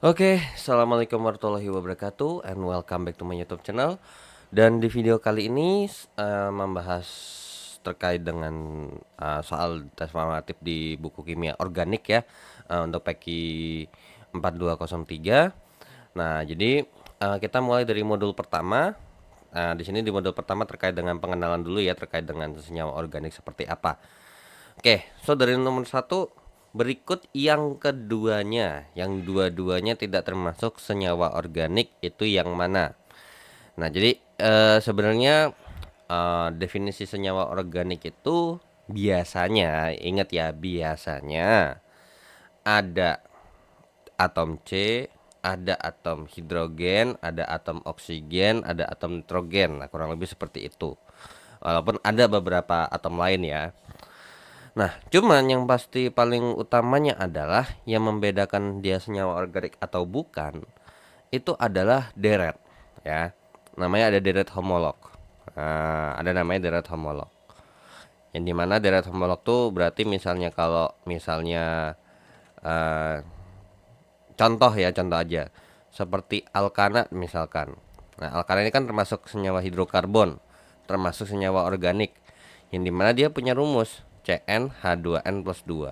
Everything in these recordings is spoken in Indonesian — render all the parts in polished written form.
Oke, assalamualaikum warahmatullahi wabarakatuh, and welcome back to my YouTube channel. Dan di video kali ini membahas terkait dengan soal tes formatif di buku kimia organik ya, untuk PEKI 4203. Nah, jadi kita mulai dari modul pertama. Di sini di modul pertama terkait dengan pengenalan dulu ya, terkait dengan senyawa organik seperti apa. Oke, so dari nomor satu, berikut yang keduanya, yang dua-duanya tidak termasuk senyawa organik itu yang mana? Nah, jadi sebenarnya definisi senyawa organik itu biasanya, ingat ya, biasanya ada atom C, ada atom hidrogen, ada atom oksigen, ada atom nitrogen. Nah, kurang lebih seperti itu. Walaupun ada beberapa atom lain ya. Nah, cuman yang pasti paling utamanya adalah yang membedakan dia senyawa organik atau bukan itu adalah deret ya. Namanya ada deret homolog. Nah, ada namanya deret homolog. Yang dimana deret homolog tuh berarti misalnya kalau misalnya eh, contoh ya, contoh aja seperti alkana misalkan. Nah, alkana ini kan termasuk senyawa hidrokarbon, termasuk senyawa organik yang dimana dia punya rumus CnH2n plus 2.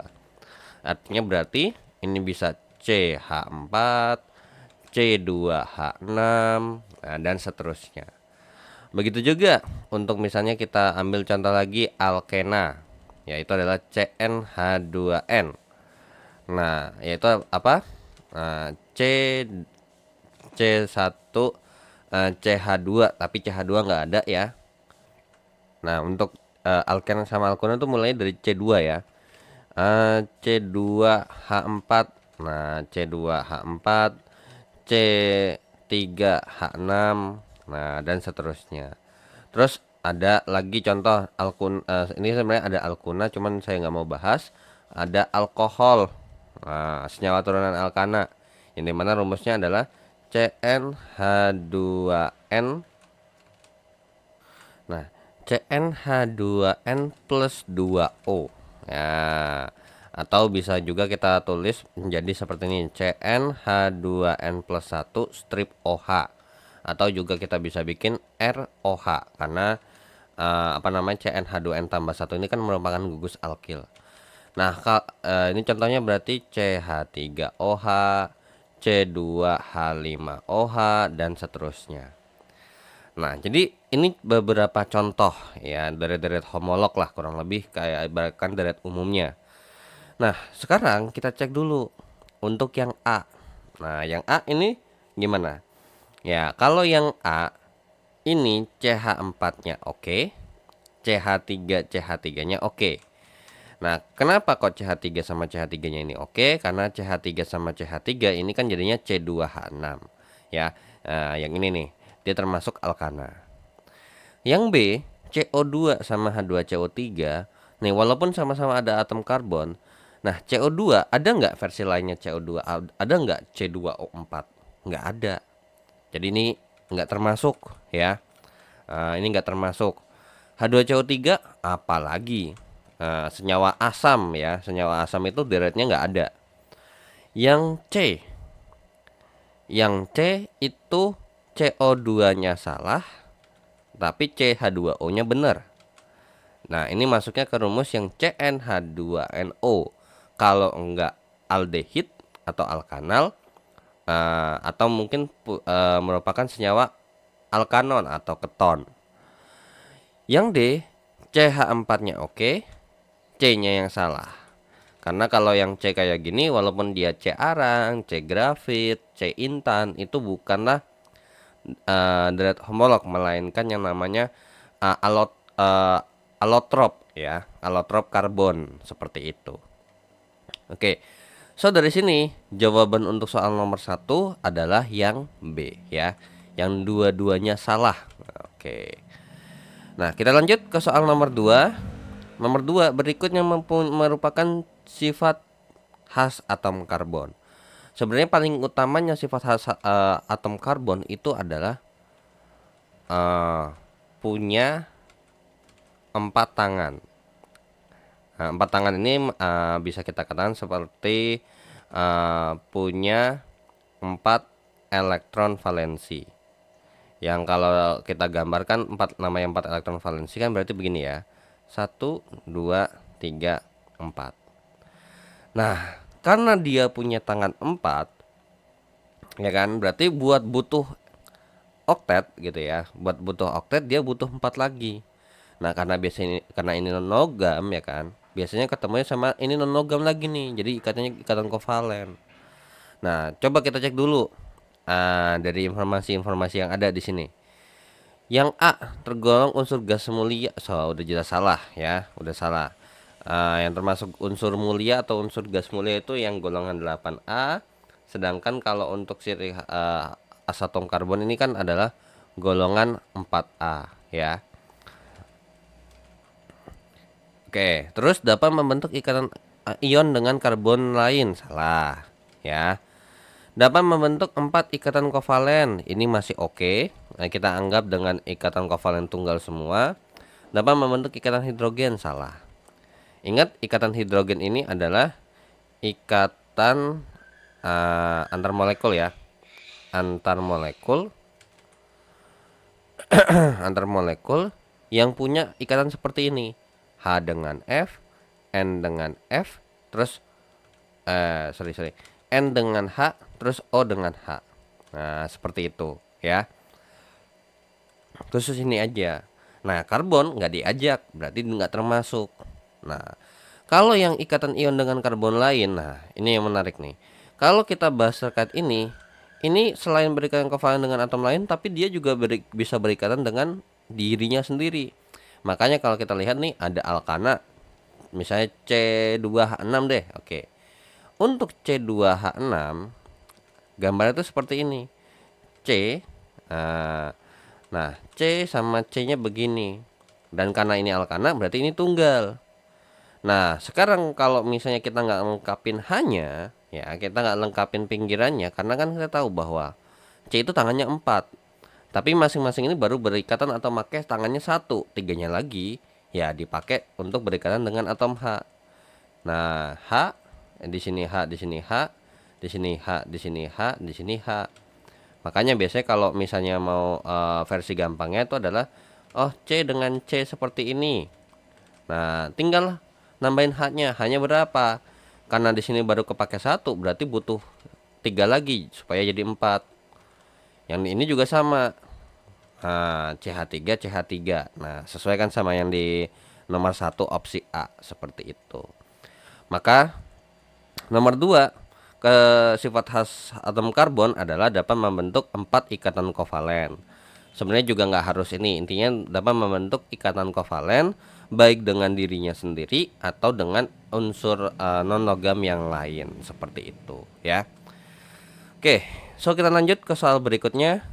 Artinya berarti ini bisa CH4, C2H6, nah, dan seterusnya. Begitu juga untuk misalnya kita ambil contoh lagi alkena, yaitu adalah CnH2n. Nah, yaitu apa? Nah, C1 CH2, tapi CH2 nggak ada ya. Nah, untuk alkena sama alkena itu mulai dari C2 ya. C2H4. Nah, C2H4, C3H6, nah dan seterusnya. Terus ada lagi contoh ini sebenarnya ada alkuna cuman saya nggak mau bahas. Ada alkohol. Nah, senyawa turunan alkana. Yang dimana rumusnya adalah CnH2n. Nah, CnH2n plus 2O. Ya, atau bisa juga kita tulis menjadi seperti ini, CnH2n plus 1 strip OH. Atau juga kita bisa bikin ROH karena apa namanya, CnH2n tambah 1 ini kan merupakan gugus alkil. Nah, ini contohnya berarti CH3OH, C2H5OH dan seterusnya. Nah, jadi ini beberapa contoh ya deret-deret homolog lah, kurang lebih kayak ibaratkan deret umumnya. Nah, sekarang kita cek dulu untuk yang A. Nah, yang A ini gimana? Ya, kalau yang A ini CH4-nya oke, CH3 CH3-nya oke. Nah, kenapa kok CH3 sama CH3-nya ini oke? Karena CH3 sama CH3 ini kan jadinya C2H6 ya. Nah, yang ini nih, dia termasuk alkana. Yang B, CO2 sama H2CO3. Nih, walaupun sama-sama ada atom karbon. Nah, CO2 ada nggak versi lainnya CO2? Ada nggak C2O4? Nggak ada. Jadi ini nggak termasuk ya. Ini nggak termasuk. H2CO3 apalagi? Senyawa asam ya. Senyawa asam itu deretnya nggak ada. Yang C. Yang C itu CO2-nya salah, tapi CH2O-nya benar. Nah, ini masuknya ke rumus yang CnH2nO. Kalau enggak aldehid atau alkanal, atau mungkin merupakan senyawa alkanon atau keton. Yang D, CH4-nya oke, C-nya yang salah. Karena kalau yang C kayak gini, walaupun dia C arang, C grafit, C intan, itu bukanlah deret homolog, melainkan yang namanya alotrop ya, alotrop karbon seperti itu. Oke, so dari sini jawaban untuk soal nomor satu adalah yang B ya, yang dua-duanya salah. Oke, nah kita lanjut ke soal nomor 2. Nomor 2 berikutnya merupakan sifat khas atom karbon. Sebenarnya paling utamanya sifat khas atom karbon itu adalah punya 4 tangan. Nah, 4 tangan ini bisa kita katakan seperti punya 4 elektron valensi. Yang kalau kita gambarkan namanya 4 elektron valensi kan berarti begini ya. 1 2 3 4. Nah, karena dia punya tangan 4, ya kan, berarti butuh oktet gitu ya. Buat butuh oktet dia butuh 4 lagi. Nah, karena ini non-logam ya kan. Biasanya ketemunya sama ini non-logam lagi nih. Jadi ikatnya ikatan kovalen. Nah, coba kita cek dulu dari informasi-informasi yang ada di sini. Yang A tergolong unsur gas mulia. Udah jelas salah ya, udah salah. Yang termasuk unsur mulia atau unsur gas mulia itu yang golongan 8A. Sedangkan kalau untuk sirih asetom karbon ini kan adalah golongan 4A ya. Oke, terus dapat membentuk ikatan ion dengan karbon lain. Salah ya. Dapat membentuk 4 ikatan kovalen. Ini masih oke. Nah, kita anggap dengan ikatan kovalen tunggal semua. Dapat membentuk ikatan hidrogen. Salah. Ingat, ikatan hidrogen ini adalah ikatan antar molekul ya. Antar molekul antar molekul yang punya ikatan seperti ini. H dengan F, N dengan F, terus N dengan H, terus O dengan H. Nah, seperti itu ya. Khusus ini aja. Nah, karbon nggak diajak, berarti nggak termasuk. Nah, kalau yang ikatan ion dengan karbon lain, nah ini yang menarik nih. Kalau kita bahas terkait ini selain berikatan kovalen dengan atom lain, tapi dia juga bisa berikatan dengan dirinya sendiri. Makanya kalau kita lihat nih ada alkana, misalnya C2H6 deh, oke. Untuk C2H6 gambarnya itu seperti ini. C nah C sama C nya begini. Dan karena ini alkana berarti ini tunggal. Nah sekarang kalau misalnya kita nggak lengkapin hanya ya, kita nggak lengkapin pinggirannya, karena kan kita tahu bahwa C itu tangannya 4, tapi masing-masing ini baru berikatan atau pakai tangannya 1, 3-nya lagi ya dipakai untuk berikatan dengan atom H. Nah H di sini, H di sini, H di sini, H di sini, H di sini, H. Makanya biasanya kalau misalnya mau versi gampangnya itu adalah C dengan C seperti ini. Nah, tinggal nambahin H-nya. H-nya berapa? Karena di sini baru kepake 1, berarti butuh 3 lagi supaya jadi 4. Yang ini juga sama. CH3, CH3. Nah, sesuaikan sama yang di nomor 1 opsi A seperti itu. Maka nomor 2, sifat khas atom karbon adalah dapat membentuk 4 ikatan kovalen. Sebenarnya juga nggak harus ini, intinya dapat membentuk ikatan kovalen baik dengan dirinya sendiri atau dengan unsur non-logam yang lain seperti itu ya. Oke, so kita lanjut ke soal berikutnya.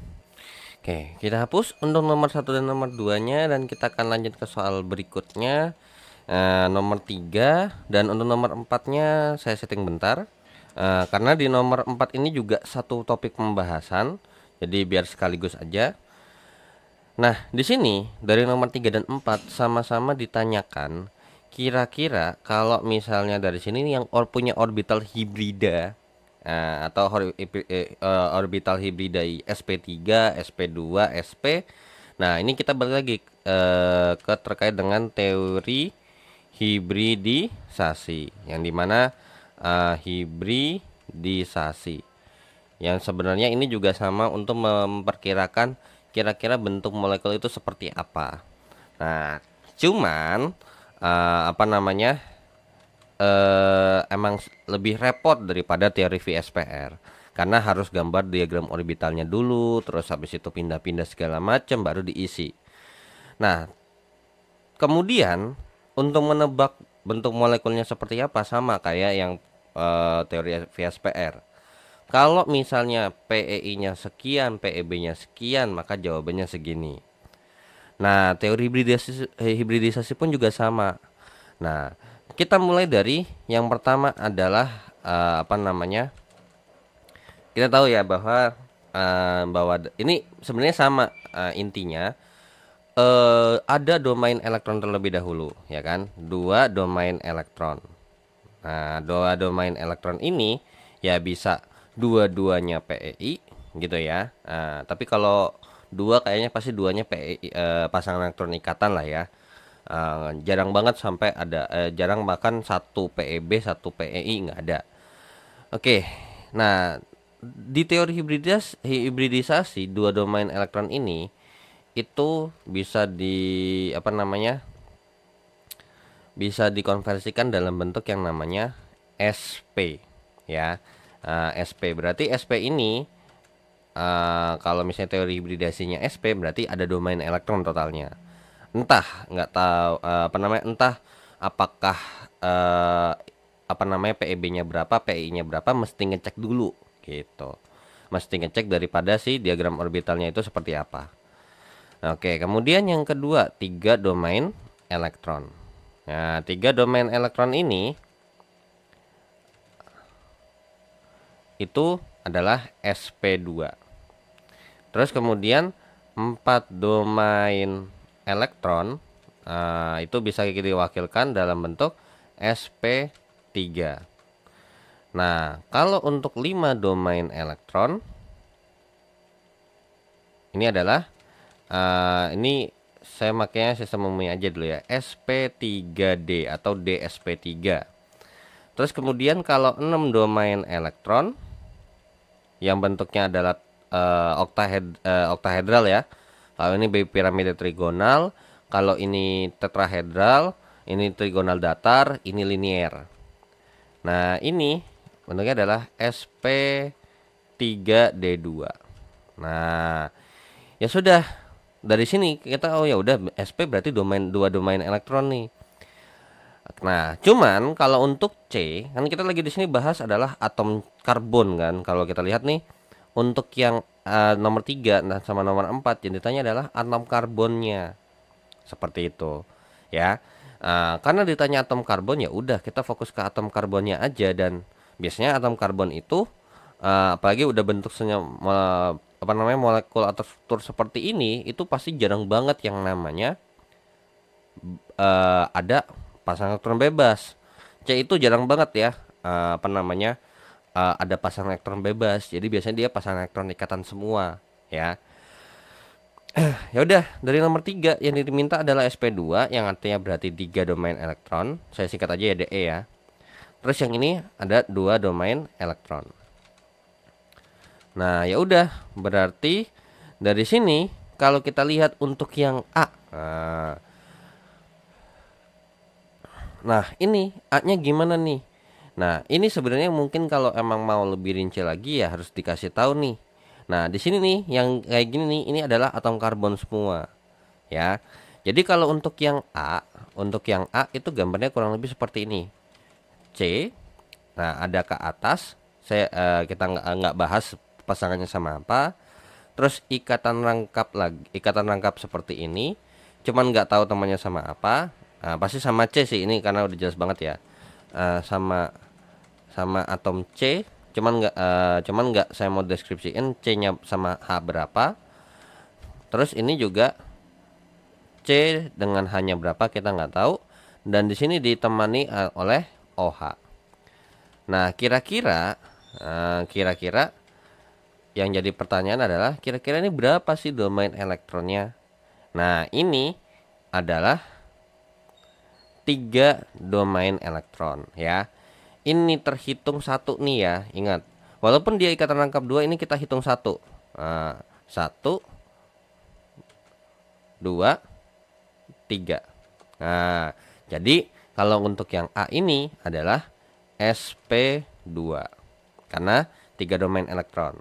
Oke, kita hapus untuk nomor 1 dan nomor 2-nya dan kita akan lanjut ke soal berikutnya. Nomor 3 dan untuk nomor 4-nya saya setting bentar. Karena di nomor 4 ini juga satu topik pembahasan, jadi biar sekaligus aja. Nah, di sini dari nomor 3 dan 4 sama-sama ditanyakan kira-kira kalau misalnya dari sini yang punya orbital hibrida atau orbital hibrida sp3, sp2, sp. Nah, ini kita balik lagi ke terkait dengan teori hibridisasi, yang dimana hibridisasi yang sebenarnya ini juga sama untuk memperkirakan kira-kira bentuk molekul itu seperti apa. Nah, cuman emang lebih repot daripada teori VSPR, karena harus gambar diagram orbitalnya dulu, terus habis itu pindah-pindah segala macam baru diisi. Nah, kemudian untuk menebak bentuk molekulnya seperti apa sama kayak yang teori VSPR. Kalau misalnya PEI-nya sekian, PEB-nya sekian, maka jawabannya segini. Nah, teori hibridisasi pun juga sama. Nah, kita mulai dari yang pertama adalah kita tahu ya bahwa ini sebenarnya sama intinya. Ada domain elektron terlebih dahulu, ya kan? 2 domain elektron. Nah, 2 domain elektron ini ya bisa dua-duanya PEI gitu ya. Tapi kalau dua kayaknya pasti duanya PEI, pasangan elektron ikatan lah ya. Jarang banget sampai ada, jarang bahkan satu PEB satu PEI nggak ada. Oke, nah di teori hibridisasi dua domain elektron ini itu bisa apa namanya, bisa dikonversikan dalam bentuk yang namanya SP ya. SP berarti SP ini, kalau misalnya teori hibridasinya SP berarti ada domain elektron totalnya. Entah nggak tahu, apa namanya, entah apakah, eh, apa namanya, PEB-nya berapa, PI-nya berapa, mesti ngecek dulu gitu. Mesti ngecek daripada si diagram orbitalnya itu seperti apa. Nah, oke, kemudian yang kedua, tiga domain elektron. Nah, tiga domain elektron ini itu adalah SP2. Terus kemudian 4 domain elektron, itu bisa diwakilkan dalam bentuk SP3. Nah, kalau untuk 5 domain elektron ini adalah, ini saya makanya sistem umumnya aja dulu ya, SP3D atau DSP3. Terus kemudian kalau 6 domain elektron yang bentuknya adalah, oktahedral ya. Kalau ini piramida trigonal, kalau ini tetrahedral, ini trigonal datar, ini linier. Nah, ini bentuknya adalah SP3D2. Nah, ya sudah, dari sini kita, oh ya udah, SP berarti dua domain elektron nih. Nah, cuman kalau untuk C, kan kita lagi di sini bahas adalah atom karbon kan. Kalau kita lihat nih, untuk yang, nomor 3 nah sama nomor 4 yang ditanya adalah atom karbonnya. Seperti itu. Ya. Karena ditanya atom karbon, ya udah kita fokus ke atom karbonnya aja. Dan biasanya atom karbon itu, apalagi udah bentuk apa namanya, molekul atau struktur seperti ini, itu pasti jarang banget yang namanya, ada pasang elektron bebas. C itu jarang banget ya, apa namanya, ada pasang elektron bebas. Jadi biasanya dia pasang elektron ikatan semua ya. Ya udah, dari nomor 3 yang diminta adalah SP2 yang artinya berarti 3 domain elektron. Saya singkat aja ya, DE ya. Terus yang ini ada 2 domain elektron. Nah, ya udah, berarti dari sini kalau kita lihat untuk yang A, nah ini A-nya gimana nih? Nah, ini sebenarnya mungkin kalau emang mau lebih rinci lagi ya harus dikasih tahu nih. Nah, di sini nih yang kayak gini nih, ini adalah atom karbon semua. Ya. Jadi kalau untuk yang A itu gambarnya kurang lebih seperti ini. C. Nah, ada ke atas. Kita nggak bahas pasangannya sama apa. Terus ikatan rangkap seperti ini. Cuman nggak tahu temannya sama apa. Nah, pasti sama C sih ini karena udah jelas banget ya. Sama atom C, cuman nggak saya mau deskripsiin C-nya sama H berapa. Terus ini juga C dengan H-nya berapa kita nggak tahu, dan di sini ditemani, oleh OH. Nah, kira-kira yang jadi pertanyaan adalah kira-kira ini berapa sih domain elektronnya? Nah, ini adalah 3 domain elektron ya. Ini terhitung satu nih ya, ingat. Walaupun dia ikatan rangkap 2, ini kita hitung satu. 1, 2, 3. Nah, jadi kalau untuk yang A ini adalah SP2 karena 3 domain elektron.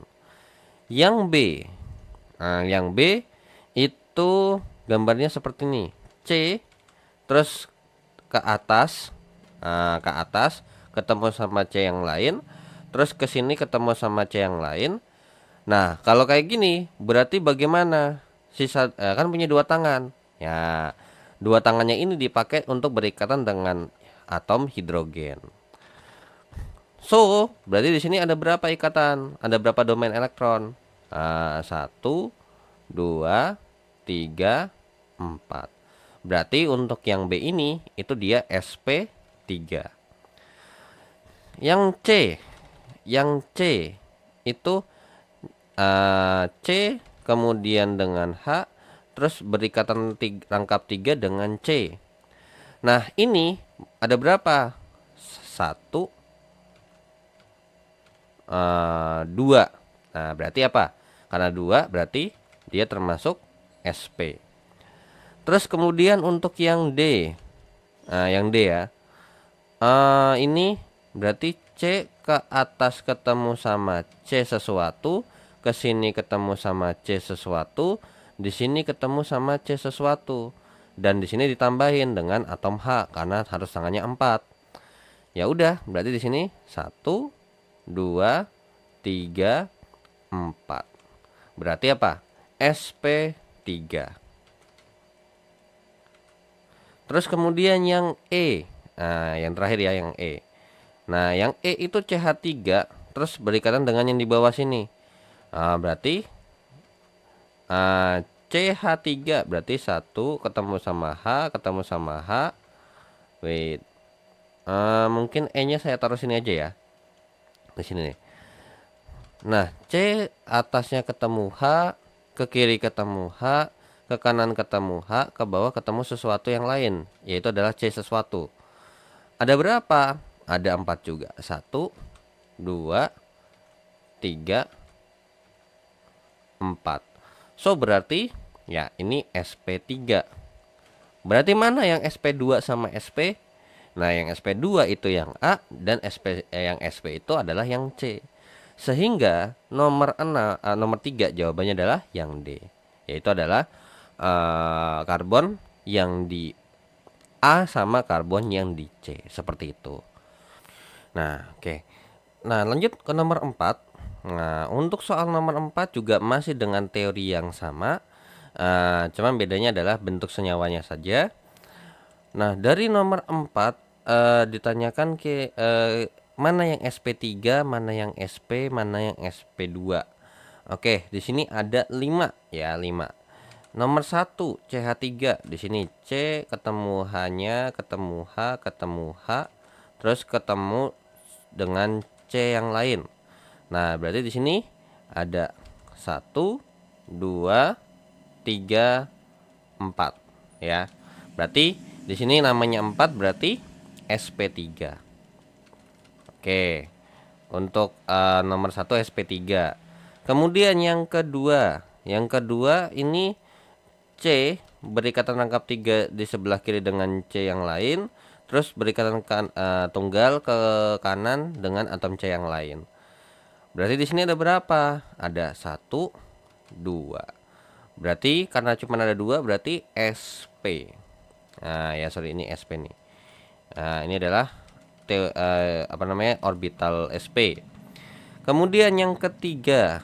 Yang B, itu gambarnya seperti ini. C terus ke atas, ketemu sama C yang lain, terus ke sini ketemu sama C yang lain. Nah, kalau kayak gini berarti bagaimana? Kan punya 2 tangan. Ya, 2 tangannya ini dipakai untuk berikatan dengan atom hidrogen. So, berarti di sini ada berapa ikatan? Ada berapa domain elektron? 1, 2, 3, 4. Berarti untuk yang B ini itu dia SP3. Yang C itu C kemudian dengan H, terus berikatan rangkap 3 dengan C. Nah, ini ada berapa? 1, 2. Nah, berarti apa? Karena 2 berarti dia termasuk SP. Terus kemudian untuk yang D. Yang D ya. Ini berarti C ke atas ketemu sama C sesuatu, ke sini ketemu sama C sesuatu, di sini ketemu sama C sesuatu, dan di sini ditambahin dengan atom H karena harus tangannya 4. Ya udah, berarti di sini 1, 2, 3, 4. Berarti apa? SP3. Terus kemudian yang E. Nah, yang terakhir ya, yang E. Nah, yang E itu CH3 terus berikatan dengan yang di bawah sini. Berarti CH3 berarti 1 ketemu sama H, ketemu sama H. Wait. Mungkin E-nya saya taruh sini aja ya. Di sini nih. Nah, C atasnya ketemu H, ke kiri ketemu H, ke kanan ketemu H, ke bawah ketemu sesuatu yang lain, yaitu adalah C sesuatu. Ada berapa? Ada 4 juga. 1, 2, 3, 4. So berarti ya ini SP3. Berarti mana yang SP2 sama SP? Nah, yang SP2 itu yang A dan yang SP itu adalah yang C. Sehingga nomor 3 jawabannya adalah yang D. Yaitu adalah karbon yang di A sama karbon yang di C, seperti itu. Nah, oke. Nah, lanjut ke nomor 4. Nah, untuk soal nomor 4 juga masih dengan teori yang sama. Cuman bedanya adalah bentuk senyawanya saja. Nah, dari nomor 4 ditanyakan ke mana yang SP3, mana yang SP, mana yang SP2. Oke, di sini ada 5 ya, 5. Nomor 1 CH3, di sini C ketemu H-nya, ketemu H, ketemu H, terus ketemu dengan C yang lain. Nah, berarti di sini ada 1, 2, 3, 4 ya. Berarti di sini namanya 4 berarti SP3. Oke. Untuk nomor 1 SP3. Kemudian yang kedua ini C berikatan rangkap 3 di sebelah kiri dengan C yang lain, terus berikatan tunggal ke kanan dengan atom C yang lain. Berarti di sini ada berapa? Ada 1, 2. Berarti karena cuma ada 2 berarti SP. Nah, ya sorry, ini SP nih. Nah, ini adalah orbital SP. Kemudian yang ketiga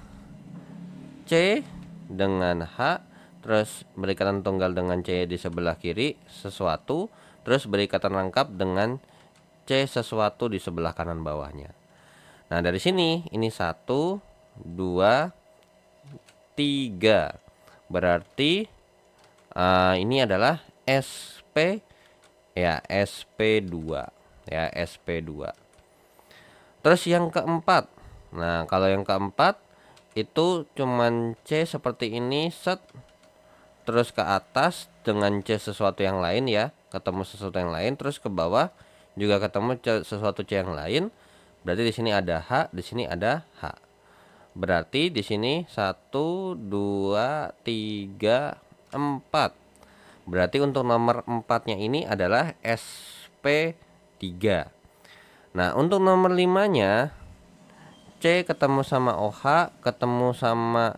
C dengan H, terus berikatan tunggal dengan C di sebelah kiri sesuatu, terus berikatan rangkap dengan C sesuatu di sebelah kanan bawahnya. Nah, dari sini ini 1, 2, 3. Berarti ini adalah SP ya, SP2 ya, SP2. Terus yang keempat. Nah, kalau yang keempat itu cuman C seperti ini, set, terus ke atas dengan C sesuatu yang lain ya, ketemu sesuatu yang lain, terus ke bawah juga ketemu sesuatu C yang lain. Berarti di sini ada H, di sini ada H. Berarti di sini 1, 2, 3, 4. Berarti untuk nomor 4-nya ini adalah SP3. Nah, untuk nomor 5-nya C ketemu sama OH, ketemu sama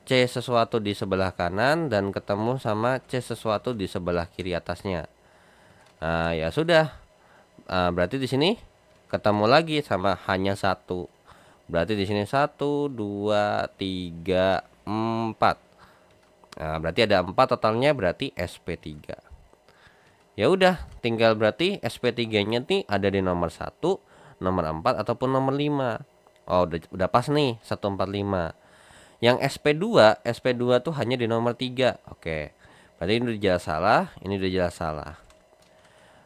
C sesuatu di sebelah kanan, dan ketemu sama C sesuatu di sebelah kiri atasnya. Nah, ya sudah. Berarti di sini ketemu lagi sama hanya 1. Berarti di sini 1, 2, 3, 4. Nah, berarti ada 4 totalnya, berarti SP3. Ya udah, tinggal berarti SP3-nya nih ada di nomor 1, nomor 4 ataupun nomor 5. Oh, udah pas nih 145. Yang SP2 tuh hanya di nomor 3. Oke. Berarti ini udah jelas salah, ini udah jelas salah.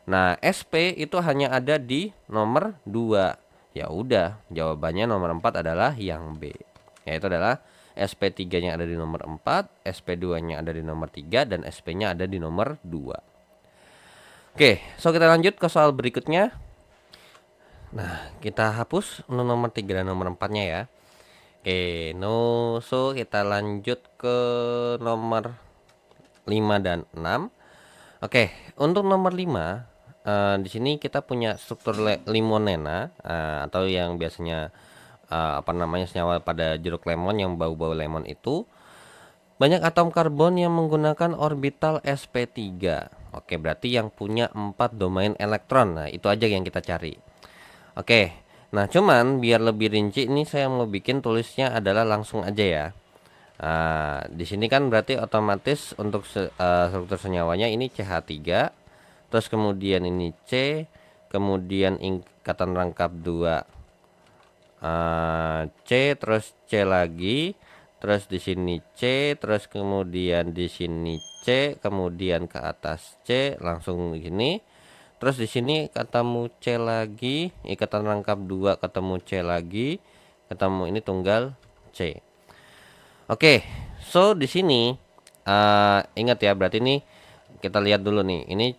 Nah, SP itu hanya ada di nomor 2, Ya udah, jawabannya nomor 4 adalah yang B. Yaitu adalah SP3-nya ada di nomor 4, SP2-nya ada di nomor 3, dan SP-nya ada di nomor 2. Oke, so kita lanjut ke soal berikutnya. Nah, kita hapus nomor 3 dan nomor 4-nya ya. Oke, so kita lanjut ke nomor 5 dan 6. Oke, untuk nomor 5, di sini kita punya struktur limonena, atau yang biasanya apa namanya, senyawa pada jeruk lemon yang bau-bau lemon itu. Banyak atom karbon yang menggunakan orbital sp3. Oke, berarti yang punya 4 domain elektron. Nah, itu aja yang kita cari. Oke, nah cuman biar lebih rinci ini saya mau bikin tulisnya adalah langsung aja ya. Nah, di sini kan berarti otomatis untuk struktur senyawanya ini CH3, terus kemudian ini C, kemudian ikatan rangkap 2 C, terus C lagi, terus di sini C, terus kemudian di sini C, kemudian ke atas C, langsung gini. Terus di sini ketemu C lagi, ikatan rangkap 2 ketemu C lagi, ketemu ini tunggal C. Oke, so di sini ingat ya, berarti ini kita lihat dulu nih. Ini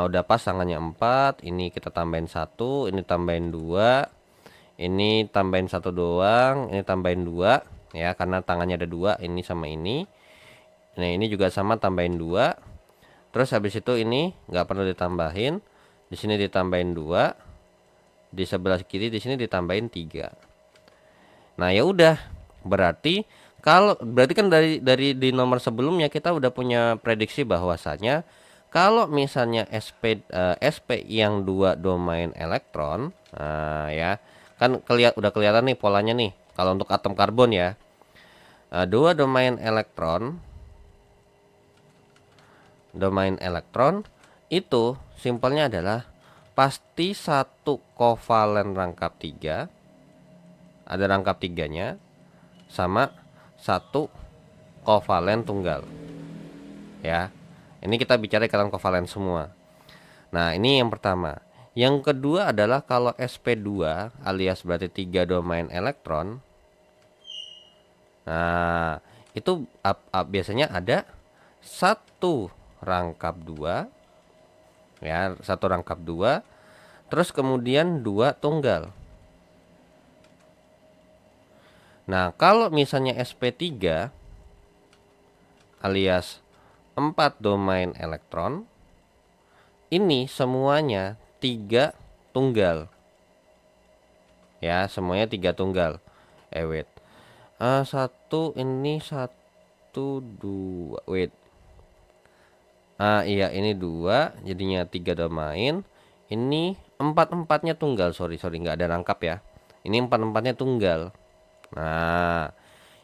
udah pas tangannya 4, ini kita tambahin 1, ini tambahin 2, ini tambahin 1 doang, ini tambahin 2 ya, karena tangannya ada 2, ini sama ini. Nah, ini juga sama, tambahin 2. Terus habis itu ini nggak perlu ditambahin. Di sini ditambahin 2. Di sebelah kiri di sini ditambahin 3. Nah, ya udah. Berarti kan dari di nomor sebelumnya kita udah punya prediksi bahwasanya kalau misalnya SP yang 2 domain elektron, ya. Kan udah kelihatan nih polanya nih. Kalau untuk atom karbon ya. 2 domain elektron itu simpelnya adalah pasti satu kovalen rangkap 3, ada rangkap 3-nya, sama satu kovalen tunggal ya. Ini kita bicara ikatan kovalen semua. Nah, ini yang pertama. Yang kedua adalah kalau sp2 alias berarti 3 domain elektron. Nah, itu biasanya ada satu rangkap 2 ya, satu rangkap 2, terus kemudian 2 tunggal. Nah, kalau misalnya sp3 alias 4 domain elektron, ini semuanya 3 tunggal ya, semuanya 3 tunggal. Wait, satu ini 1 2, wait. Iya, ini 2, jadinya 3 domain. Ini 4-4-nya tunggal. Sorry, nggak ada rangkap ya. Ini 4-4-nya tunggal. Nah,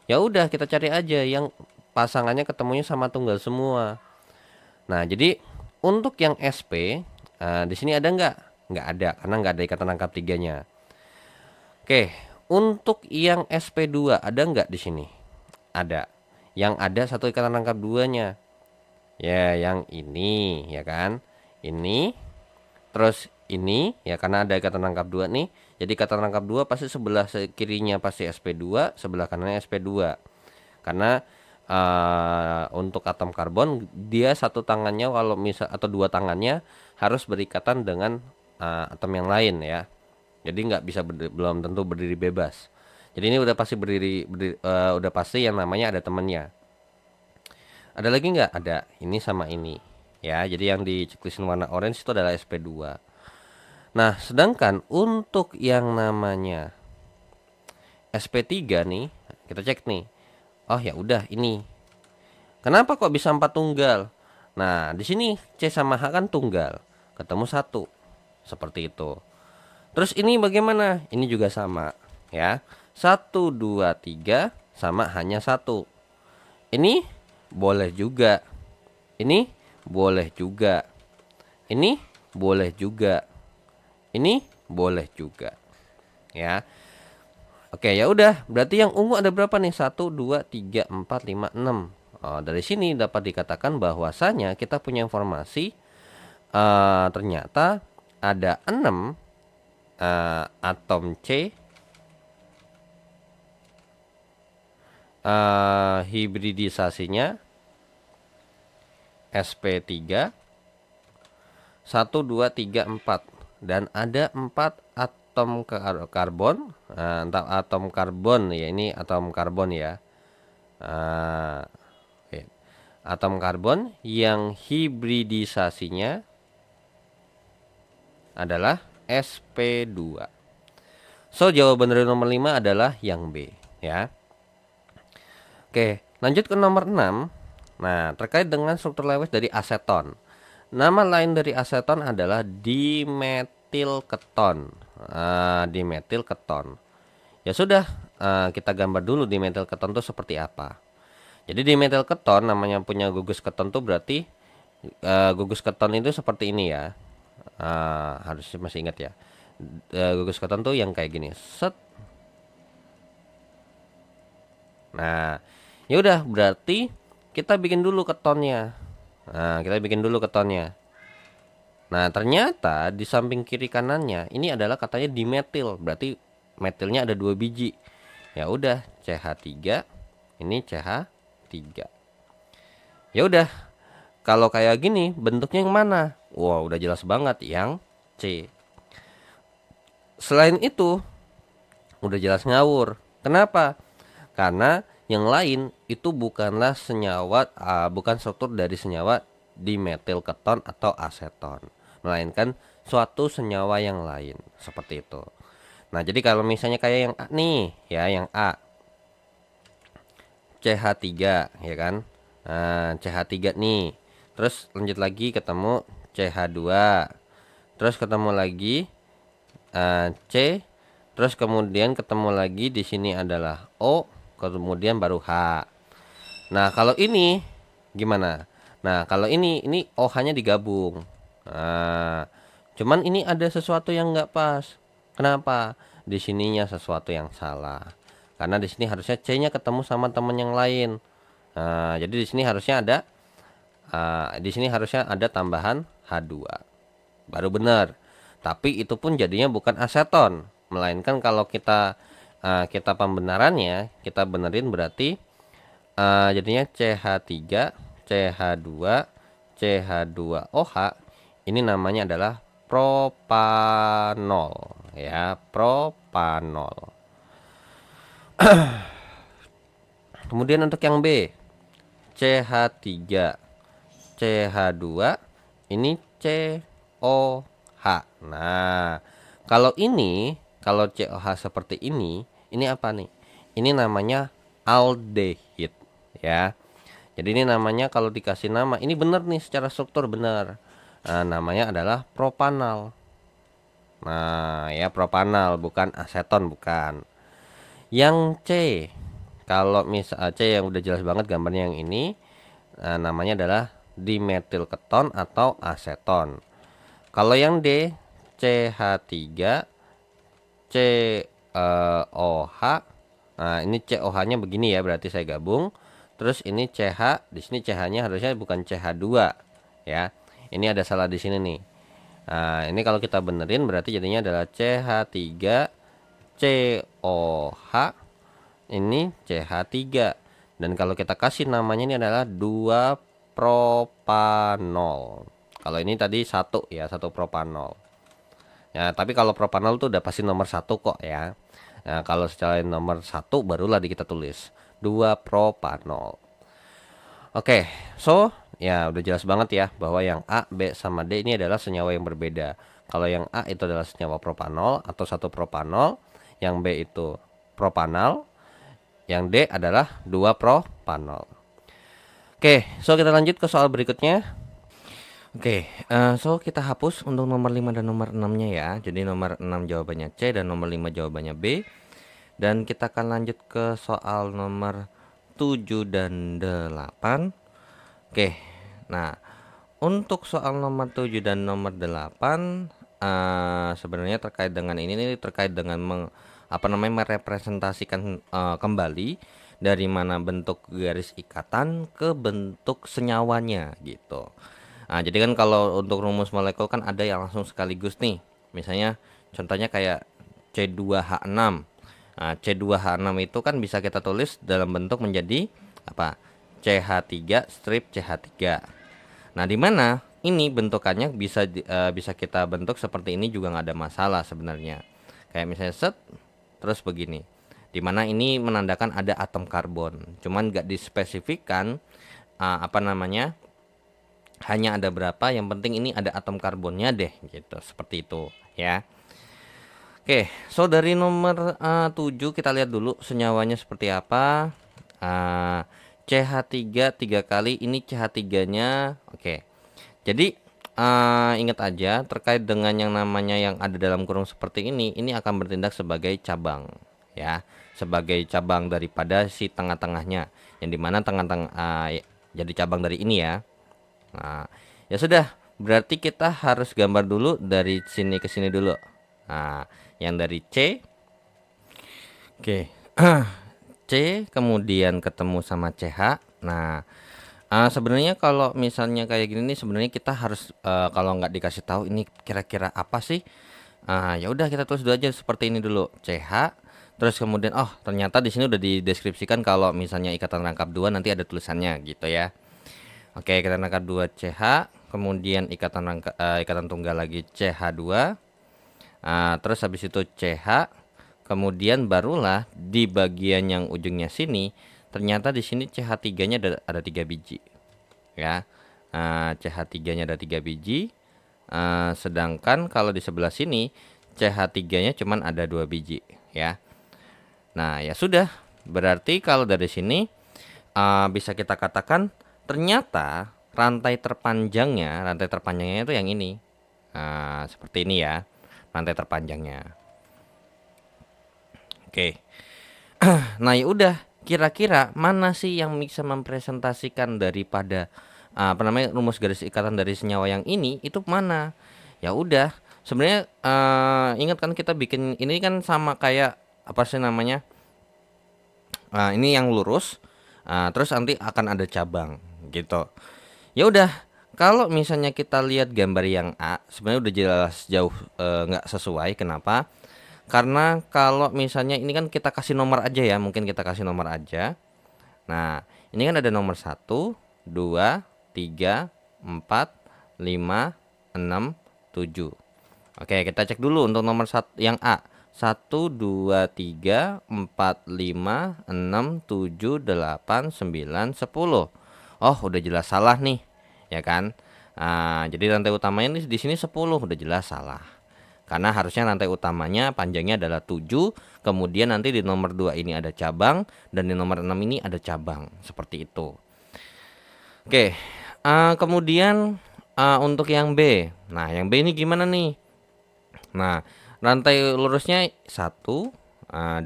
ya udah kita cari aja yang pasangannya ketemunya sama tunggal semua. Nah, jadi untuk yang SP, di sini ada nggak? Nggak ada, karena nggak ada ikatan rangkap 3-nya. Oke, untuk yang SP2 ada nggak di sini? Ada. Yang ada satu ikatan rangkap 2-nya. Ya, yang ini ya kan, ini terus ini ya, karena ada ikatan rangkap 2 nih. Jadi ikatan rangkap 2 pasti sebelah kirinya pasti sp2, sebelah kanannya sp2. Karena untuk atom karbon dia satu tangannya kalau misal atau 2 tangannya harus berikatan dengan atom yang lain ya. Jadi nggak bisa belum tentu berdiri bebas. Jadi ini udah pasti udah pasti yang namanya ada temennya. Ada lagi nggak? Ada. Ini sama ini. Ya, jadi yang di checklistin warna orange itu adalah sp2. Nah, sedangkan untuk yang namanya sp3 nih, kita cek nih. Oh, ya udah ini. Kenapa kok bisa 4 tunggal? Nah, di sini C sama H kan tunggal. Ketemu 1. Seperti itu. Terus ini bagaimana? Ini juga sama, ya. 1 2 3 sama hanya 1. Ini boleh juga. Ini boleh juga. Ini boleh juga. Ini boleh juga. Ya. Oke, ya udah. Berarti yang ungu ada berapa nih? 1 2 3 4 5 6. Oh, dari sini dapat dikatakan bahwasanya kita punya informasi ternyata ada 6 atom C, hibridisasinya sp3 1 2 3 4, dan ada 4 atom karbon. Atom karbon ya, ini atom karbon ya. Oke. Atom karbon yang hibridisasinya adalah sp2. So jawaban dari nomor 5 adalah yang B ya. Oke, lanjut ke nomor 6. Nah, terkait dengan struktur Lewis dari aseton. Nama lain dari aseton adalah dimetil keton. Dimetil keton. Ya sudah, kita gambar dulu dimetil keton itu seperti apa. Jadi dimetil keton namanya punya gugus keton tuh berarti gugus keton itu seperti ini ya. Harusnya masih ingat ya. Gugus keton tuh yang kayak gini. Set. Nah, ya udah berarti kita bikin dulu ketonnya. Nah, ternyata di samping kiri kanannya ini adalah katanya dimetil, berarti metilnya ada 2 biji. Ya udah, CH3, ini CH3. Ya udah, kalau kayak gini bentuknya yang mana? Wah, udah jelas banget yang C. Selain itu, udah jelas ngawur. Kenapa? Karena yang lain itu bukanlah senyawa, bukan struktur dari senyawa dimetil keton atau aseton, melainkan suatu senyawa yang lain seperti itu. Nah, jadi kalau misalnya kayak yang A nih, ya yang A, CH3 ya kan. Nah, CH3 nih. Terus lanjut lagi ketemu CH2. Terus ketemu lagi C. Terus kemudian ketemu lagi di sini adalah O, kemudian baru H. Nah, kalau ini gimana? Nah, kalau ini OH-nya digabung. Nah, cuman ini ada sesuatu yang nggak pas. Kenapa? Di sininya sesuatu yang salah. Karena di sini harusnya C-nya ketemu sama teman yang lain. Nah, jadi di sini harusnya ada tambahan H2. Baru benar. Tapi itu pun jadinya bukan aseton, melainkan kalau kita pembenarannya, kita benerin berarti jadinya CH3, CH2, CH2OH. Ini namanya adalah propanol ya, propanol. Kemudian untuk yang B, CH3, CH2, ini COH. Nah, kalau COH seperti ini apa nih? Ini namanya aldehid ya. Jadi ini namanya kalau dikasih nama, ini benar nih secara struktur benar. Nah, namanya adalah propanal. Nah, ya propanal, bukan aseton, bukan. Yang C, kalau misal C yang udah jelas banget gambarnya yang ini, namanya adalah dimetil keton atau aseton. Kalau yang D, CH3, COH. Nah, ini COH-nya begini ya, berarti saya gabung. Terus ini CH, di sini CH-nya harusnya bukan CH2 ya. Ini ada salah di sini nih. Nah, ini kalau kita benerin berarti jadinya adalah CH3 COH, ini CH3. Dan kalau kita kasih namanya ini adalah 2 propanol. Kalau ini tadi 1 ya, 1 propanol. Ya, tapi kalau propanol tuh udah pasti nomor 1 kok ya. Nah, kalau secara nomor 1 barulah kita tulis 2 propanol. Oke, so ya udah jelas banget ya bahwa yang A, B, sama D ini adalah senyawa yang berbeda. Kalau yang A itu adalah senyawa propanol atau 1 propanol, yang B itu propanal, yang D adalah 2 propanol. Oke, so kita lanjut ke soal berikutnya. Oke, so kita hapus untuk nomor 5 dan nomor 6-nya ya. Jadi nomor 6 jawabannya C dan nomor 5 jawabannya B. Dan kita akan lanjut ke soal nomor 7 dan 8. Oke, nah untuk soal nomor 7 dan nomor 8 sebenarnya terkait dengan ini terkait dengan merepresentasikan kembali dari mana bentuk garis ikatan ke bentuk senyawanya gitu. Nah, jadi kan kalau untuk rumus molekul kan ada yang langsung sekaligus nih. Misalnya Contohnya kayak C2H6. Nah, C2H6 itu kan bisa kita tulis dalam bentuk menjadi apa? CH3 strip CH3. Nah, di mana ini bentukannya bisa kita bentuk seperti ini juga nggak ada masalah sebenarnya. Kayak misalnya set terus begini. Dimana ini menandakan ada atom karbon. Cuman nggak dispesifikkan apa namanya, hanya ada berapa, yang penting ini ada atom karbonnya deh gitu, seperti itu ya. Oke, so dari nomor 7 kita lihat dulu senyawanya seperti apa. CH3 3 kali, ini CH3-nya. Oke. Jadi ingat aja terkait dengan yang namanya yang ada dalam kurung seperti ini akan bertindak sebagai cabang ya, sebagai cabang daripada si tengah-tengahnya, yang dimana tengah-tengah jadi cabang dari ini ya. Nah, ya sudah, berarti kita harus gambar dulu dari sini ke sini dulu. Nah, yang dari C, oke, C kemudian ketemu sama CH. Nah, sebenarnya kalau misalnya kayak gini nih, sebenarnya kita harus kalau nggak dikasih tahu ini kira-kira apa sih, ya udah kita tulis dulu aja seperti ini dulu, CH. Terus kemudian oh ternyata di sini udah dideskripsikan kalau misalnya ikatan rangkap 2 nanti ada tulisannya gitu ya. Oke, ikatan rangkap 2 CH, kemudian ikatan tunggal lagi CH2. Terus habis itu CH, kemudian barulah di bagian yang ujungnya sini ternyata di sini CH3-nya ada 3 biji ya. CH3-nya ada 3 biji. Sedangkan kalau di sebelah sini CH3-nya cuman ada 2 biji ya. Nah, ya sudah. Berarti kalau dari sini bisa kita katakan ternyata rantai terpanjangnya itu yang ini. Seperti ini ya, rantai terpanjangnya. Oke. Nah, ya udah, kira-kira mana sih yang bisa mempresentasikan daripada apa namanya, rumus garis ikatan dari senyawa yang ini itu mana? Ya udah, sebenarnya ingat kan kita bikin ini kan sama kayak apa sih namanya? Ini yang lurus, terus nanti akan ada cabang gitu. Ya udah, kalau misalnya kita lihat gambar yang A, sebenarnya udah jelas jauh nggak sesuai. Kenapa? Karena kalau misalnya ini kan kita kasih nomor aja ya, mungkin kita kasih nomor aja. Nah, ini kan ada nomor 1, 2, 3, 4, 5, 6, 7. Oke, kita cek dulu untuk nomor 1 yang A. 1, 2, 3, 4, 5, 6, 7, 8, 9, 10. Oh, udah jelas salah nih, ya kan? Jadi rantai utamanya ini di sini 10, udah jelas salah. Karena harusnya rantai utamanya panjangnya adalah 7, kemudian nanti di nomor 2 ini ada cabang, dan di nomor 6 ini ada cabang, seperti itu. Oke, kemudian untuk yang B. Nah, yang B ini gimana nih? Nah, rantai lurusnya 1, 2,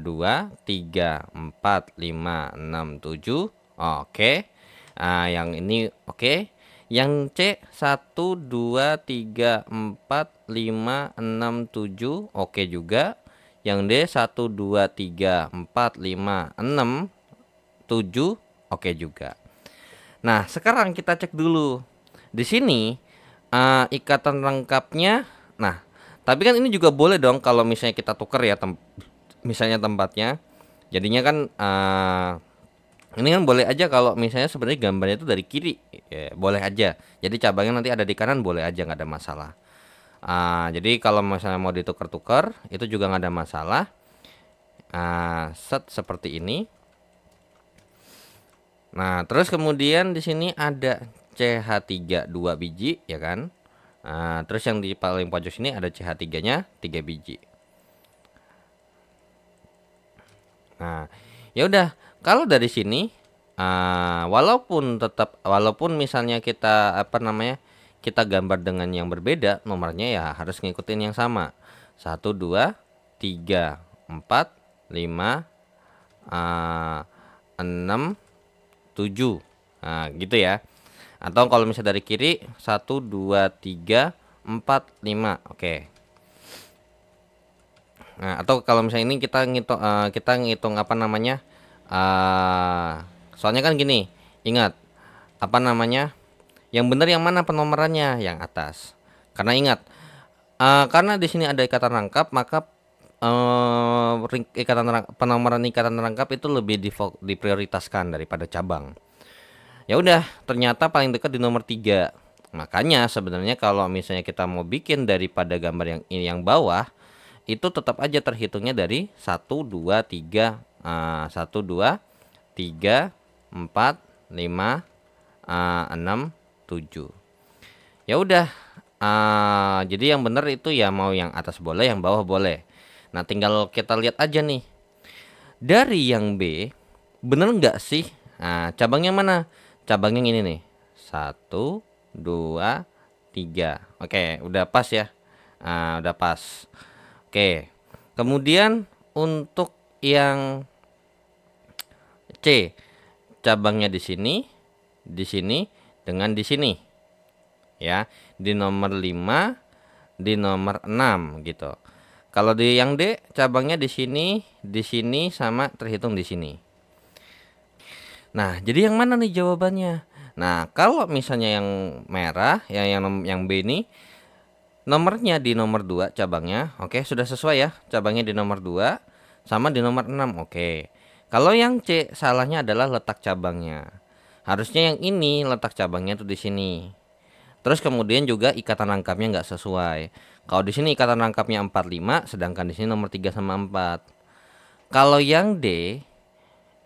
3, 4, 5, 6, 7. Oke. Yang ini oke. Yang C 1, 2, 3, 4, 5, 6, 7 oke juga. Yang D 1, 2, 3, 4, 5, 6, 7 oke juga. Nah, sekarang kita cek dulu. Di sini ikatan lengkapnya. Nah, tapi kan ini juga boleh dong kalau misalnya kita tuker ya misalnya tempatnya. Jadinya kan ini kan boleh aja kalau misalnya sebenarnya gambarnya itu dari kiri, ya, boleh aja. Jadi cabangnya nanti ada di kanan boleh aja, nggak ada masalah. Jadi kalau misalnya mau ditukar-tukar itu juga nggak ada masalah. Set seperti ini. Nah, terus kemudian di sini ada CH3 2 biji ya kan. Terus yang di paling pojok sini ada CH3-nya 3 biji. Nah, ya udah, kalau dari sini walaupun misalnya kita apa namanya, kita gambar dengan yang berbeda, nomornya ya harus ngikutin yang sama. 1, 2, 3, 4, 5, 6, 7. Nah, gitu ya. Atau kalau misalnya dari kiri 1, 2, 3, 4, 5. Oke. Nah, atau kalau misalnya ini kita ngitung apa namanya? Soalnya kan gini, ingat apa namanya? Yang benar yang mana penomorannya? Yang atas. Karena ingat, Karena di sini ada ikatan rangkap, maka penomoran ikatan rangkap itu lebih diprioritaskan daripada cabang. Ya udah, ternyata paling dekat di nomor 3. Makanya sebenarnya kalau misalnya kita mau bikin daripada gambar yang bawah, itu tetap aja terhitungnya dari 1 2 3 1 2 3 4 5 6 7. Ya udah, jadi yang bener itu ya mau yang atas boleh, yang bawah boleh. Nah, tinggal kita lihat aja nih. Dari yang B, bener nggak sih? Nah, cabangnya mana? Cabangnya ini nih. 1 2 3. Oke, udah pas ya. Udah pas. Oke. Kemudian untuk yang C, cabangnya di sini, dengan di sini. Ya, di nomor 5, di nomor 6 gitu. Kalau di yang D, cabangnya di sini sama terhitung di sini. Nah, jadi yang mana nih jawabannya? Nah, kalau misalnya yang merah, yang B ini nomornya di nomor 2 cabangnya. Oke, sudah sesuai ya. Cabangnya di nomor 2 sama di nomor 6. Oke. Kalau yang C, salahnya adalah letak cabangnya. Harusnya yang ini letak cabangnya tuh di sini. Terus kemudian juga ikatan rangkapnya nggak sesuai. Kalau di sini ikatan rangkapnya 45, sedangkan di sini nomor 3 sama 4. Kalau yang D,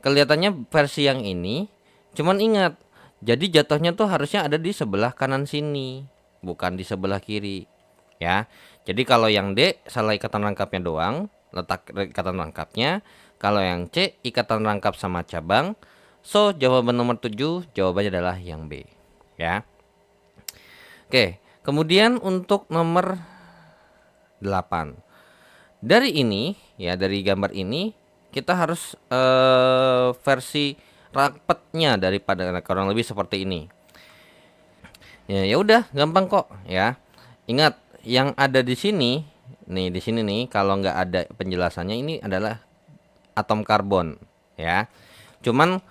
kelihatannya versi yang ini, cuman ingat, jadi jatuhnya tuh harusnya ada di sebelah kanan sini, bukan di sebelah kiri. Ya. Jadi kalau yang D salah ikatan rangkapnya doang, letak ikatan rangkapnya. Kalau yang C ikatan rangkap sama cabang. So, jawaban nomor 7 jawabannya adalah yang B. Ya. Oke, kemudian untuk nomor 8. Dari ini, ya dari gambar ini, kita harus versi rapetnya daripada kurang lebih seperti ini. Ya udah, gampang kok ya. Ingat, yang ada di sini, nih di sini nih, kalau nggak ada penjelasannya ini adalah atom karbon, ya. Cuman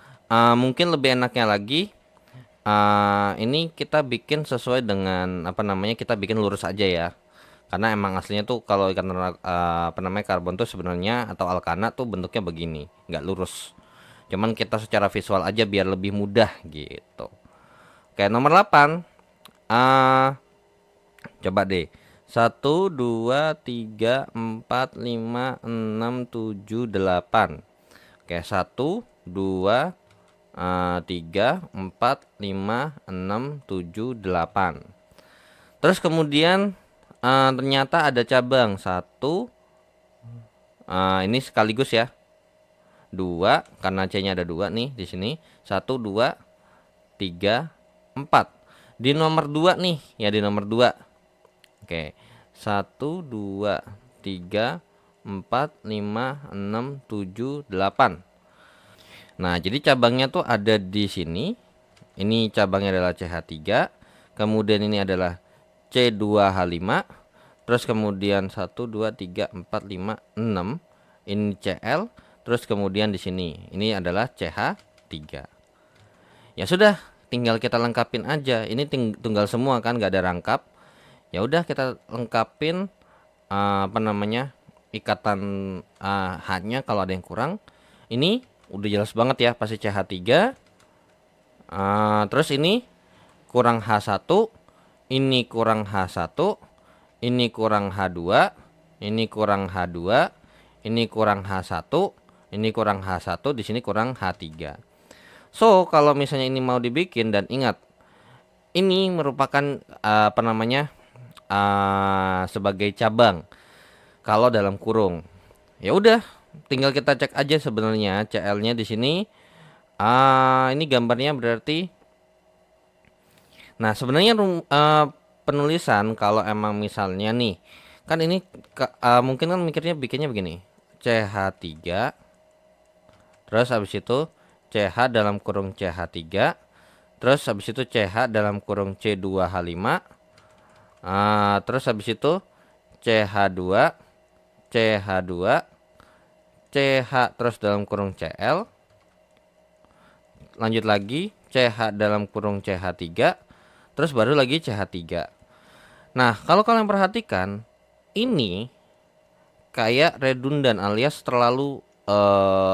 mungkin lebih enaknya lagi, ini kita bikin sesuai dengan apa namanya, kita bikin lurus aja ya. Karena emang aslinya tuh kalau ikan apa namanya karbon tuh sebenarnya atau alkana tuh bentuknya begini, nggak lurus. Cuman kita secara visual aja biar lebih mudah gitu. Oke, nomor 8. Coba deh. 1 2 3 4 5 6 7 8. Oke, 1 2 3 4 5 6 7 8. Terus kemudian ternyata ada cabang satu, ini sekaligus ya. 2 karena C-nya ada 2 nih di sini. 1 2 3 4. Di nomor 2 nih, ya di nomor 2. Oke. 1 2 3 4 5 6 7 8. Nah, jadi cabangnya tuh ada di sini. Ini cabangnya adalah CH3. Kemudian ini adalah C2H5. Terus kemudian 1 2 3 4 5 6. Ini Cl. Terus kemudian di sini ini adalah CH3. Ya sudah, tinggal kita lengkapin aja. Ini tunggal semua kan, nggak ada rangkap. Ya udah kita lengkapin apa namanya ikatan H-nya kalau ada yang kurang. Ini udah jelas banget ya, pasti CH3. Terus ini kurang H1, ini kurang H1, ini kurang H2, ini kurang H2, ini kurang H1, ini kurang H1, di sini kurang H3. So, kalau misalnya ini mau dibikin, dan ingat, ini merupakan apa namanya sebagai cabang kalau dalam kurung. Ya udah, tinggal kita cek aja sebenarnya CL-nya di sini. Ini gambarnya berarti. Nah, sebenarnya penulisan kalau emang misalnya nih, kan ini mungkin kan mikirnya bikinnya begini. CH3, terus habis itu CH dalam kurung CH3, terus habis itu CH dalam kurung C2H5, terus habis itu CH2, CH2, CH terus dalam kurung Cl, lanjut lagi CH dalam kurung CH3, terus baru lagi CH3. Nah, kalau kalian perhatikan, ini kayak redundan alias terlalu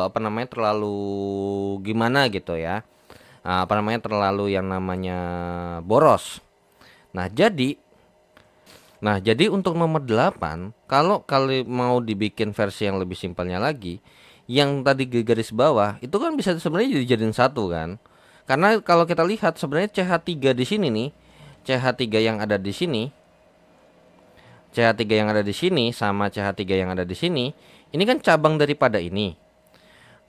apa namanya, terlalu gimana gitu ya. Apa namanya, terlalu yang namanya boros. Nah, jadi untuk nomor 8, kalau mau dibikin versi yang lebih simpelnya lagi, yang tadi garis bawah itu kan bisa sebenarnya dijadiin satu kan. Karena kalau kita lihat sebenarnya CH3 di sini nih, CH3 yang ada di sini, CH3 yang ada di sini sama CH3 yang ada di sini, ini kan cabang daripada ini.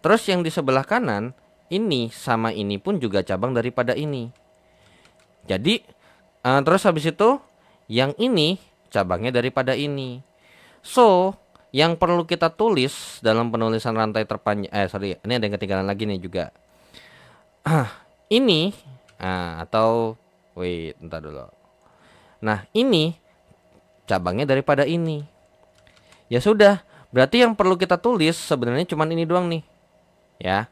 Terus yang di sebelah kanan, ini sama ini pun juga cabang daripada ini. Jadi terus habis itu yang ini cabangnya daripada ini. So, yang perlu kita tulis dalam penulisan rantai terpanjang, sorry, ini ada yang ketinggalan lagi nih juga. Ini, atau wait, entar dulu. Nah, ini cabangnya daripada ini. Ya sudah, berarti yang perlu kita tulis sebenarnya cuma ini doang nih. Ya.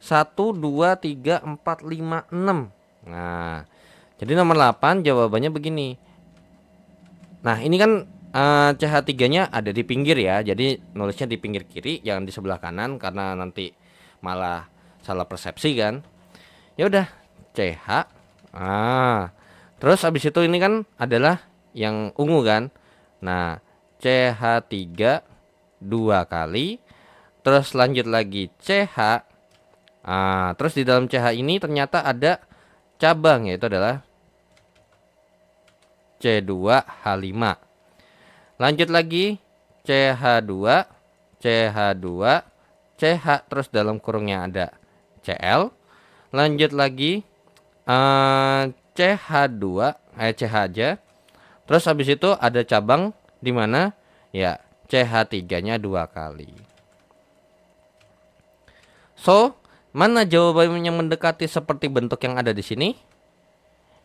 1 2 3 4 5 6. Nah, jadi nomor 8 jawabannya begini. Nah, ini kan CH3-nya ada di pinggir ya. Jadi nulisnya di pinggir kiri, jangan di sebelah kanan karena nanti malah salah persepsi kan. Ya udah, CH. Terus habis itu ini kan adalah yang ungu kan. Nah, CH3 2 kali. Terus lanjut lagi CH. Terus di dalam CH ini ternyata ada cabang, yaitu adalah C2H5. Lanjut lagi CH2, CH2, CH, terus dalam kurungnya ada Cl. Lanjut lagi CH2, CH aja. Terus habis itu ada cabang di mana? Ya, CH3-nya 2 kali. So, mana jawaban yang mendekati seperti bentuk yang ada di sini?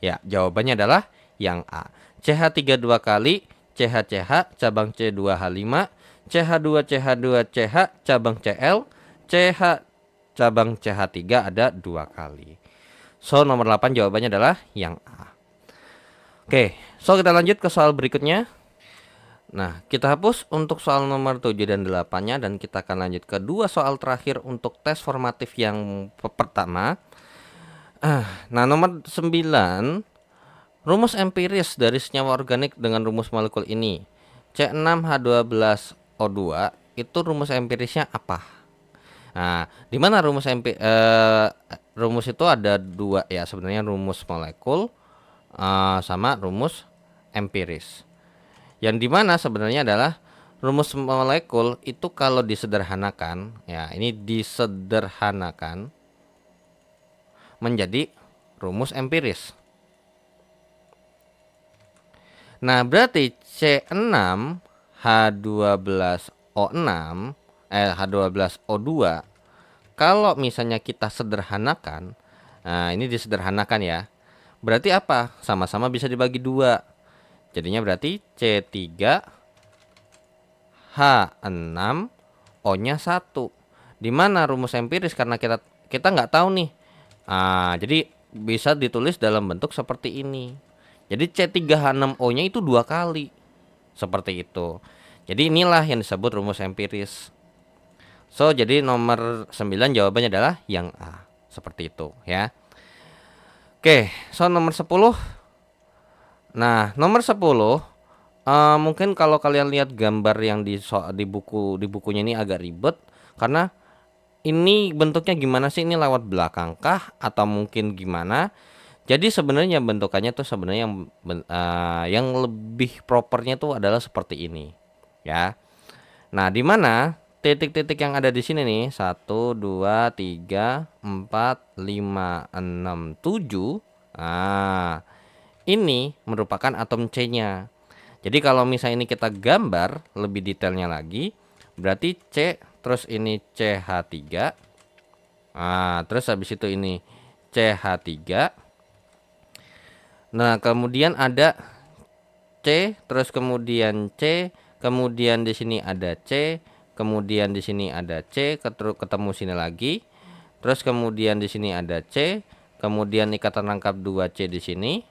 Ya, jawabannya adalah yang A. CH3 2 kali, CH cabang C2H5, CH2 CH2 CH cabang Cl, CH cabang CH3 ada 2 kali. So, nomor 8 jawabannya adalah yang A. Oke, so kita lanjut ke soal berikutnya. Nah, kita hapus untuk soal nomor 7 dan 8-nya dan kita akan lanjut ke dua soal terakhir untuk tes formatif yang pertama. Nah, nomor 9, rumus empiris dari senyawa organik dengan rumus molekul ini. C6H12O2 itu rumus empirisnya apa? Nah, di mana rumus itu ada dua ya, sebenarnya rumus molekul sama rumus empiris. Yang dimana sebenarnya adalah rumus molekul itu kalau disederhanakan, ya ini disederhanakan menjadi rumus empiris. Nah, berarti C6H12O6 H12O2 kalau misalnya kita sederhanakan, nah ini disederhanakan ya. Berarti apa? Sama-sama bisa dibagi 2. Jadinya berarti C3H6O-nya 1. Di mana rumus empiris karena kita nggak tahu nih. Jadi bisa ditulis dalam bentuk seperti ini. Jadi C3H6O-nya itu 2 kali. Seperti itu. Jadi inilah yang disebut rumus empiris. So, jadi nomor 9 jawabannya adalah yang A. Seperti itu ya. Oke, so nomor 10. Nah, nomor 10 mungkin kalau kalian lihat gambar yang di bukunya ini agak ribet karena ini bentuknya gimana sih, ini lewat belakang kah atau mungkin gimana? Jadi sebenarnya bentukannya tuh sebenarnya yang lebih propernya tuh adalah seperti ini, ya. Nah, di mana titik-titik yang ada di sini nih 1 2 3 4 5 6 7. Ini merupakan atom C-nya. Jadi kalau misalnya ini kita gambar lebih detailnya lagi, berarti C terus ini CH3. Terus habis itu ini CH3. Nah, kemudian ada C, terus kemudian C, kemudian di sini ada C, kemudian di sini ada C, ketemu sini lagi. Terus kemudian di sini ada C, kemudian ikatan rangkap 2C di sini.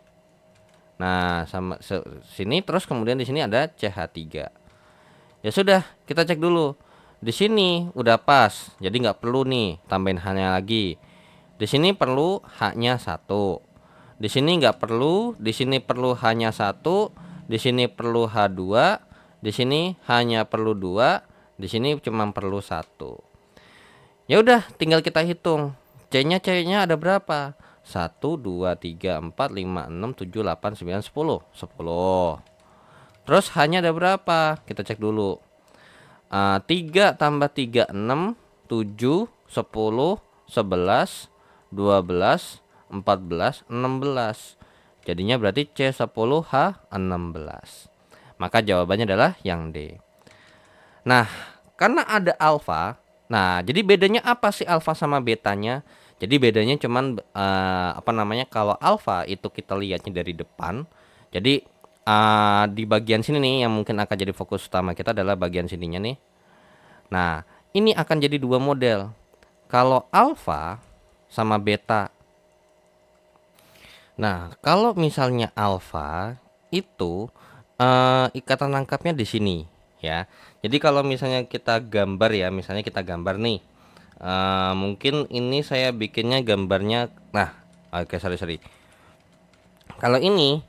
Nah, sama sini terus kemudian di sini ada CH3. Ya sudah, kita cek dulu. Di sini udah pas, jadi nggak perlu nih tambahin hanya lagi. Di sini perlu haknya satu. Di sini nggak perlu, di sini perlu hanya satu, di sini perlu H2, di sini hanya perlu dua, di sini cuma perlu satu. Ya udah, tinggal kita hitung. C-nya ada berapa? 1, 2, 3, 4, 5, 6, 7, 8, 9, 10. 10. Terus hanya ada berapa? Kita cek dulu. 3 tambah 3 6, 7, 10, 11, 12, 14, 16. Jadinya berarti C10H16. Maka jawabannya adalah yang D. Nah, karena ada alfa. Nah, jadi bedanya apa sih alfa sama betanya? Jadi bedanya cuman apa namanya, kalau alfa itu kita lihatnya dari depan. Jadi di bagian sini nih yang mungkin akan jadi fokus utama kita adalah bagian sininya nih. Nah, ini akan jadi dua model. Kalau alfa sama beta. Nah, kalau misalnya alfa itu ikatan rangkapnya di sini ya. Jadi kalau misalnya kita gambar ya, misalnya kita gambar nih. Mungkin ini saya bikinnya gambarnya. Nah, oke, sorry. Kalau ini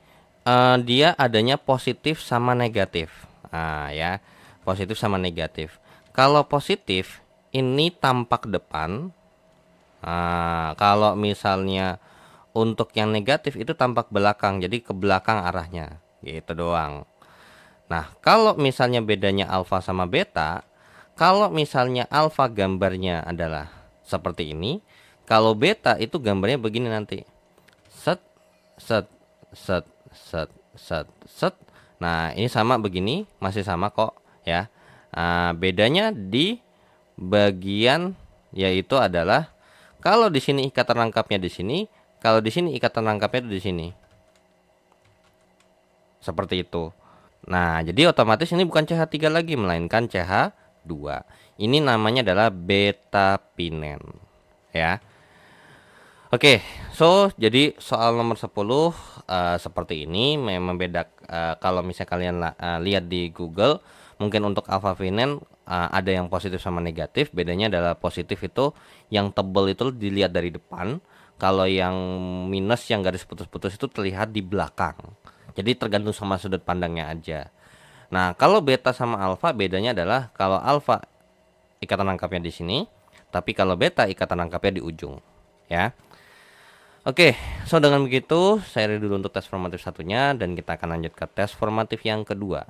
dia adanya positif sama negatif. Nah, ya, positif sama negatif. Kalau positif ini tampak depan. Nah, kalau misalnya untuk yang negatif itu tampak belakang, jadi ke belakang arahnya, gitu doang. Nah, kalau misalnya bedanya alfa sama beta, kalau misalnya alfa gambarnya adalah seperti ini, kalau beta itu gambarnya begini nanti. Set, set, set, set, set, set. Nah, ini sama begini, masih sama kok ya. Bedanya di bagian yaitu adalah kalau di sini ikatan rangkapnya di sini, kalau di sini ikatan rangkapnya di sini. Seperti itu. Nah, jadi otomatis ini bukan CH3 lagi melainkan CH2. Ini namanya adalah beta pinen. Ya. Oke, jadi soal nomor 10 seperti ini memang beda kalau misalnya kalian lihat di Google, mungkin untuk alpha pinen ada yang positif sama negatif, bedanya adalah positif itu yang tebal itu dilihat dari depan, kalau yang minus yang garis putus-putus itu terlihat di belakang. Jadi tergantung sama sudut pandangnya aja. Nah, kalau beta sama alfa bedanya adalah kalau alfa ikatan rangkapnya di sini, tapi kalau beta ikatan rangkapnya di ujung, ya. Oke, dengan begitu saya ready dulu untuk tes formatif satunya dan kita akan lanjut ke tes formatif yang kedua.